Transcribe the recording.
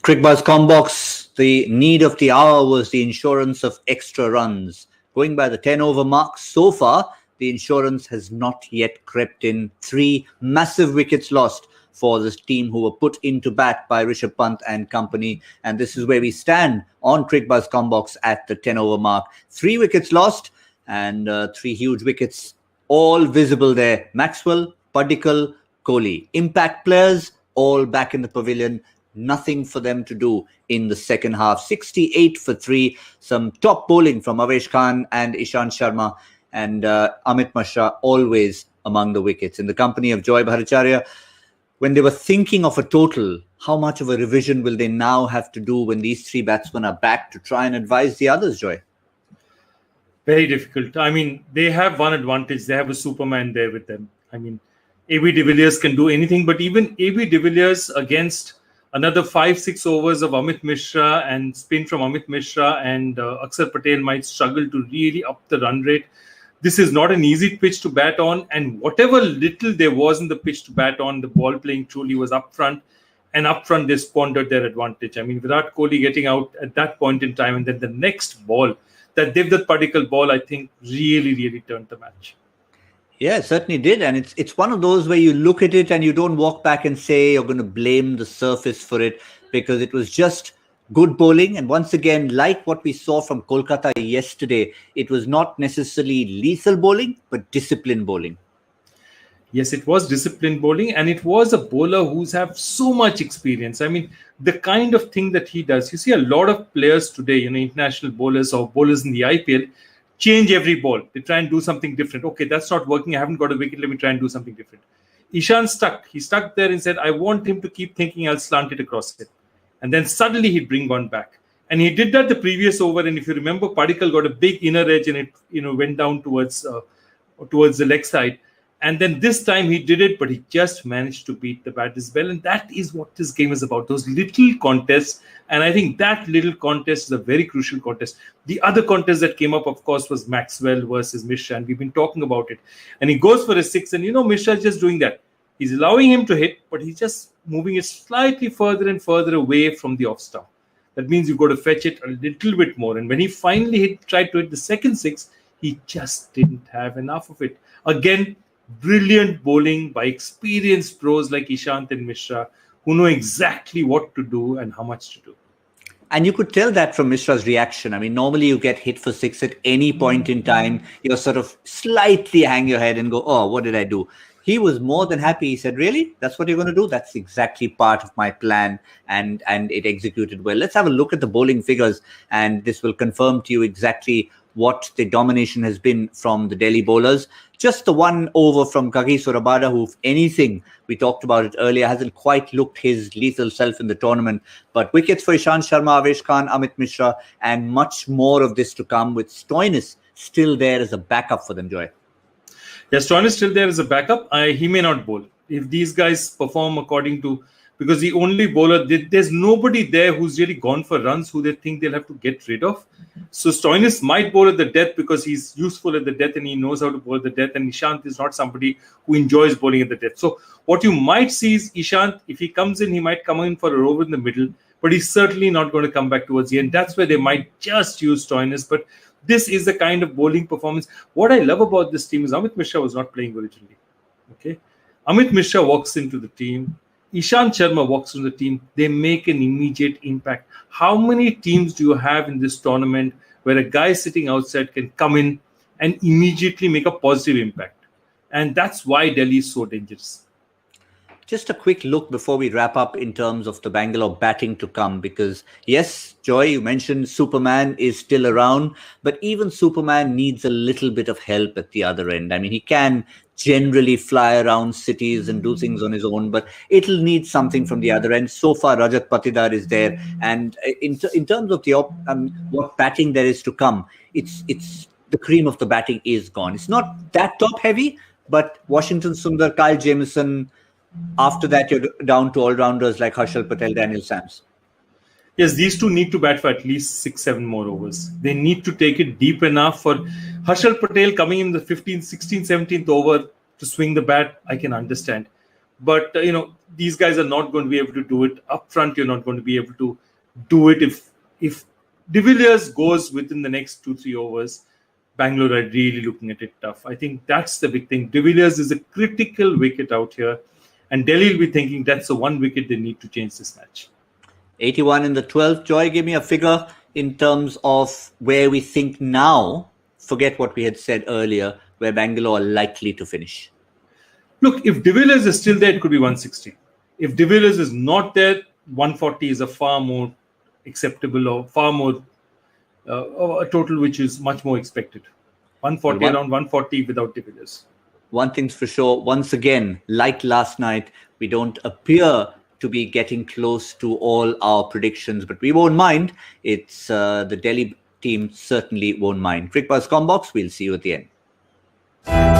Cricbuzz Comm Box, the need of the hour was the insurance of extra runs. Going by the 10-over mark so far, the insurance has not yet crept in. 3 massive wickets lost for this team who were put into bat by Rishabh Pant and company. And this is where we stand on Cricbuzz Comm Box at the 10-over mark. 3 wickets lost and 3 huge wickets, all visible there. Maxwell, Padikkal, Kohli. Impact players, all back in the pavilion. Nothing for them to do in the second half. 68 for 3. Some top bowling from Avesh Khan and Ishant Sharma. And Amit Mishra always among the wickets. In the company of Joy Bhattacharjya, when they were thinking of a total, how much of a revision will they now have to do when these 3 batsmen are back to try and advise the others, Joy? Very difficult. I mean, they have one advantage. They have a Superman there with them. I mean, AB de Villiers can do anything, but even AB de Villiers against another 5-6 overs of Amit Mishra and spin from Amit Mishra and Akshar Patel might struggle to really up the run rate. This is not an easy pitch to bat on, and whatever little there was in the pitch to bat on, the ball playing truly was up front, and up front they squandered their advantage. I mean, Virat Kohli getting out at that point in time, and then the next ball, that Devdutt Padikkal ball, I think really turned the match. Yeah, it certainly did. And it's one of those where you look at it and you don't walk back and say you're going to blame the surface for it, because it was just good bowling. And once again, like what we saw from Kolkata yesterday, it was not necessarily lethal bowling, but disciplined bowling. Yes, it was disciplined bowling, and it was a bowler who's have so much experience. I mean, the kind of thing that he does, you see a lot of players today, international bowlers or bowlers in the IPL, change every ball. They try and do something different. Okay, that's not working. I haven't got a wicket. Let me try and do something different. Ishant stuck. He stuck there and said, I want him to keep thinking I'll slant it across it. And then suddenly he'd bring one back. And he did that the previous over. And if you remember, Padikkal got a big inner edge and it went down towards the leg side. And then this time he did it, but he just managed to beat the bat as well. And that is what this game is about, those little contests. And I think that little contest is a very crucial contest. The other contest that came up, of course, was Maxwell versus Mishra. And we've been talking about it. And he goes for a 6. And, Mishra is just doing that. He's allowing him to hit, but he's just moving it slightly further and further away from the off stump. That means you've got to fetch it a little bit more. And when he finally tried to hit the second 6, he just didn't have enough of it. Again, brilliant bowling by experienced pros like Ishant and Mishra, who know exactly what to do and how much to do. And you could tell that from Mishra's reaction. I mean, normally you get hit for 6 at any point in time. You'll sort of slightly hang your head and go, oh, what did I do? He was more than happy. He said, really? That's what you're going to do? That's exactly part of my plan. And it executed well. Let's have a look at the bowling figures. And this will confirm to you exactly what the domination has been from the Delhi bowlers. Just the one over from Kagiso Rabada, who, if anything, we talked about it earlier, hasn't quite looked his lethal self in the tournament. But wickets for Ishant Sharma, Avesh Khan, Amit Mishra, and much more of this to come, with Stoinis still there as a backup for them, Joy. Yes, Stoinis still there as a backup. He may not bowl. If these guys perform according to... Because the only bowler, there's nobody there who's really gone for runs who they think they'll have to get rid of. So Stoinis might bowl at the death because he's useful at the death and he knows how to bowl at the death. And Ishant is not somebody who enjoys bowling at the death. So what you might see is Ishant, if he comes in, he might come in for a over in the middle, but he's certainly not going to come back towards the end. That's where they might just use Stoinis. But this is the kind of bowling performance. What I love about this team is Amit Mishra was not playing originally. Okay, Amit Mishra walks into the team. Ishant Sharma walks into the team. They make an immediate impact. How many teams do you have in this tournament where a guy sitting outside can come in and immediately make a positive impact? And that's why Delhi is so dangerous. Just a quick look before we wrap up in terms of the Bangalore batting to come, because yes, Joy, you mentioned Superman is still around, but even Superman needs a little bit of help at the other end. I mean, he can generally fly around cities and do things on his own, but it'll need something from the other end. So far, Rajat Patidar is there. And in terms of the what batting there is to come, it's the cream of the batting is gone. It's not that top heavy, but Washington Sundar, Kyle Jamieson. After that, you're down to all-rounders like Harshal Patel, Daniel Sams. Yes, these two need to bat for at least 6-7 more overs. They need to take it deep enough for Harshal Patel coming in the 15th, 16th, 17th over to swing the bat. I can understand. But these guys are not going to be able to do it up front. You're not going to be able to do it if De Villiers goes within the next 2-3 overs. Bangalore are really looking at it tough. I think that's the big thing. De Villiers is a critical wicket out here, and Delhi will be thinking that's the one wicket they need to change this match. 81 in the 12th. Joy, give me a figure in terms of where we think now, forget what we had said earlier, where Bangalore are likely to finish. Look, if De Villiers is still there, it could be 160. If De Villiers is not there, 140 is a far more acceptable or far more a total which is much more expected. 140, around 140 without De Villiers. One thing's for sure, once again, like last night, we don't appear to be getting close to all our predictions, but we won't mind. It's the Delhi team certainly won't mind. Cricbuzz Comm Box, we'll see you at the end.